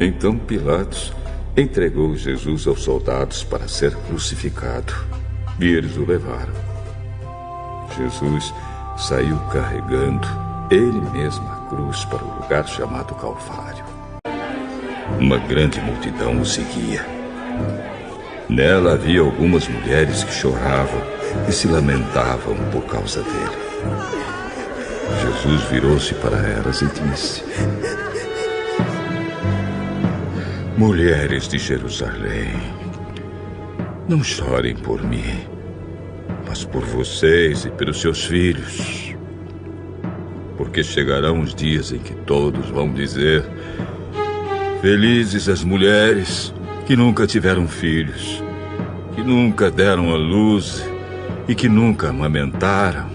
Então Pilatos entregou Jesus aos soldados para ser crucificado, e eles o levaram. Jesus saiu carregando ele mesmo a cruz para o lugar chamado Calvário. Uma grande multidão o seguia. Nela havia algumas mulheres que choravam e se lamentavam por causa dele. Jesus virou-se para elas e disse: Mulheres de Jerusalém, não chorem por mim, mas por vocês e pelos seus filhos. Porque chegarão os dias em que todos vão dizer: felizes as mulheres que nunca tiveram filhos, que nunca deram à luz e que nunca amamentaram.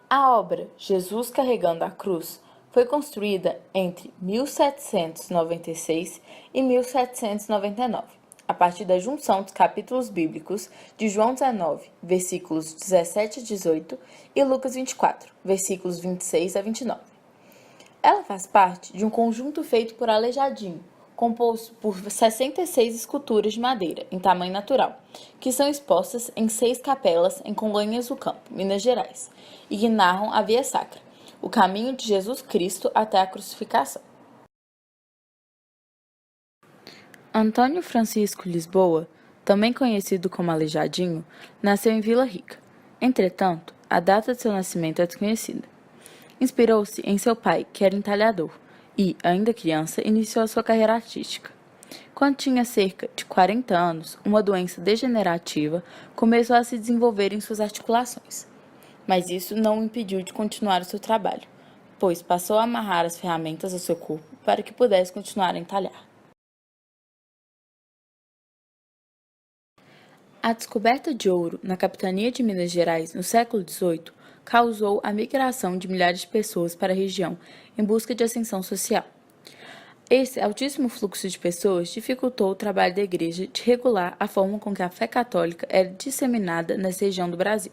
A obra Jesus Carregando a Cruz foi construída entre 1796 e 1799, a partir da junção dos capítulos bíblicos de João 19, versículos 17 a 18, e Lucas 24, versículos 26 a 29. Ela faz parte de um conjunto feito por Aleijadinho, composto por 66 esculturas de madeira em tamanho natural, que são expostas em 6 capelas em Congonhas do Campo, Minas Gerais, e que narram a Via Sacra, o caminho de Jesus Cristo até a crucificação. Antônio Francisco Lisboa, também conhecido como Aleijadinho, nasceu em Vila Rica. Entretanto, a data de seu nascimento é desconhecida. Inspirou-se em seu pai, que era entalhador, e, ainda criança, iniciou a sua carreira artística. Quando tinha cerca de 40 anos, uma doença degenerativa começou a se desenvolver em suas articulações. Mas isso não o impediu de continuar o seu trabalho, pois passou a amarrar as ferramentas ao seu corpo para que pudesse continuar a entalhar. A descoberta de ouro na capitania de Minas Gerais no século XVIII causou a migração de milhares de pessoas para a região em busca de ascensão social. Esse altíssimo fluxo de pessoas dificultou o trabalho da Igreja de regular a forma com que a fé católica era disseminada nessa região do Brasil.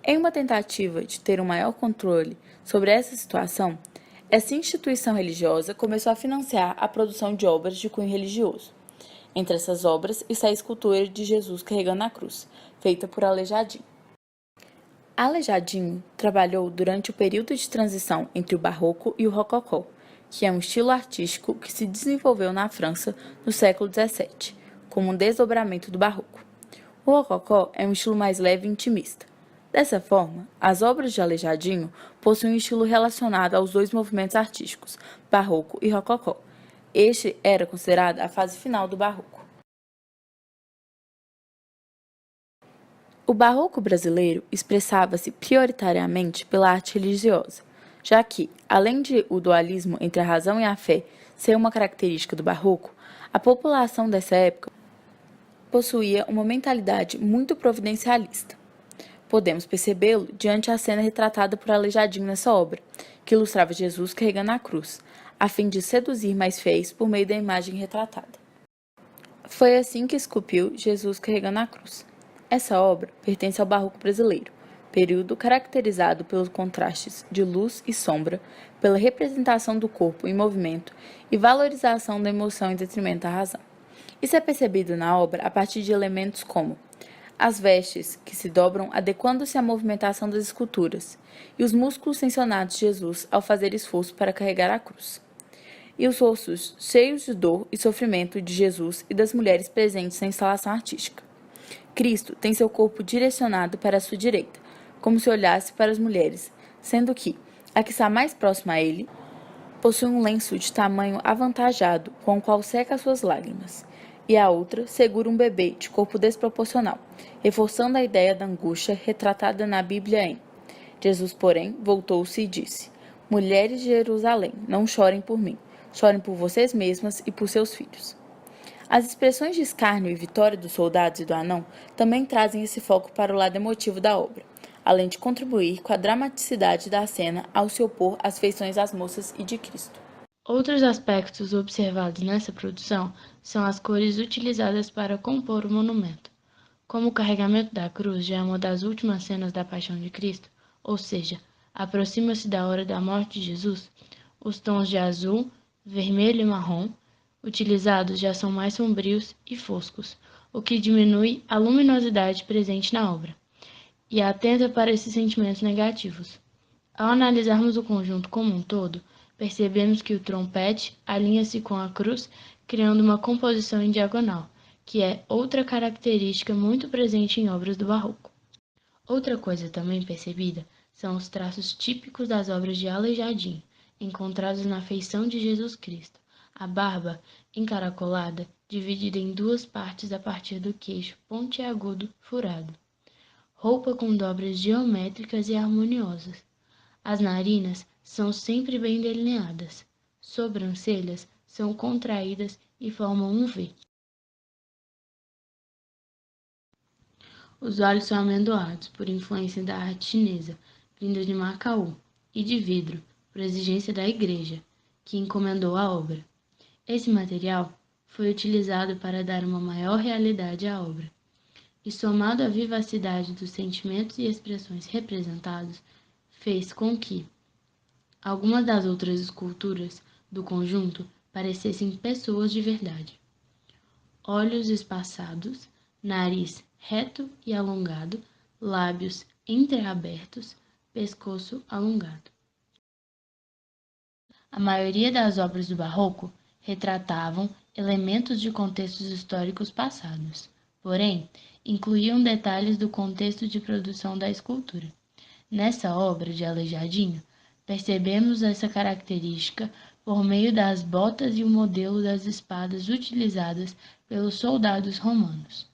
Em uma tentativa de ter um maior controle sobre essa situação, essa instituição religiosa começou a financiar a produção de obras de cunho religioso. Entre essas obras está a escultura de Jesus Carregando a Cruz, feita por Aleijadinho. Aleijadinho trabalhou durante o período de transição entre o Barroco e o Rococó, que é um estilo artístico que se desenvolveu na França no século XVII, como um desdobramento do Barroco. O Rococó é um estilo mais leve e intimista. Dessa forma, as obras de Aleijadinho possuem um estilo relacionado aos dois movimentos artísticos, Barroco e Rococó. Este era considerado a fase final do Barroco. O Barroco brasileiro expressava-se prioritariamente pela arte religiosa, já que, além de o dualismo entre a razão e a fé ser uma característica do Barroco, a população dessa época possuía uma mentalidade muito providencialista. Podemos percebê-lo diante da cena retratada por Aleijadinho nessa obra, que ilustrava Jesus carregando a cruz, a fim de seduzir mais fiéis por meio da imagem retratada. Foi assim que esculpiu Jesus Carregando a Cruz. Essa obra pertence ao Barroco brasileiro, período caracterizado pelos contrastes de luz e sombra, pela representação do corpo em movimento e valorização da emoção em detrimento da razão. Isso é percebido na obra a partir de elementos como as vestes, que se dobram adequando-se à movimentação das esculturas, e os músculos tensionados de Jesus ao fazer esforço para carregar a cruz, e os rostos cheios de dor e sofrimento de Jesus e das mulheres presentes na instalação artística. Cristo tem seu corpo direcionado para a sua direita, como se olhasse para as mulheres, sendo que a que está mais próxima a ele possui um lenço de tamanho avantajado com o qual seca as suas lágrimas, e a outra segura um bebê de corpo desproporcional, reforçando a ideia da angústia retratada na Bíblia em Jesus, porém, voltou-se e disse: Mulheres de Jerusalém, não chorem por mim, chorem por vocês mesmas e por seus filhos. As expressões de escárnio e vitória dos soldados e do anão também trazem esse foco para o lado emotivo da obra, além de contribuir com a dramaticidade da cena ao se opor às feições das moças e de Cristo. Outros aspectos observados nessa produção são as cores utilizadas para compor o monumento. Como o carregamento da cruz já é uma das últimas cenas da Paixão de Cristo, ou seja, aproxima-se da hora da morte de Jesus, Os tons de azul, vermelho e marrom utilizados já são mais sombrios e foscos, o que diminui a luminosidade presente na obra e atenta para esses sentimentos negativos. Ao analisarmos o conjunto como um todo, percebemos que o trompete alinha-se com a cruz, criando uma composição em diagonal, que é outra característica muito presente em obras do Barroco. Outra coisa também percebida são os traços típicos das obras de Aleijadinho, encontrados na feição de Jesus Cristo. A barba, encaracolada, dividida em duas partes a partir do queixo pontiagudo furado. Roupa com dobras geométricas e harmoniosas. As narinas são sempre bem delineadas. Sobrancelhas são contraídas e formam um V. Os olhos são amendoados, por influência da arte chinesa, vinda de Macau, e de vidro, por exigência da Igreja, que encomendou a obra. Esse material foi utilizado para dar uma maior realidade à obra, e somado à vivacidade dos sentimentos e expressões representados, fez com que algumas das outras esculturas do conjunto parecessem pessoas de verdade. Olhos espaçados, nariz reto e alongado, lábios entreabertos, pescoço alongado. A maioria das obras do Barroco retratavam elementos de contextos históricos passados, porém, incluíam detalhes do contexto de produção da escultura. Nessa obra de Aleijadinho, percebemos essa característica por meio das botas e o modelo das espadas utilizadas pelos soldados romanos.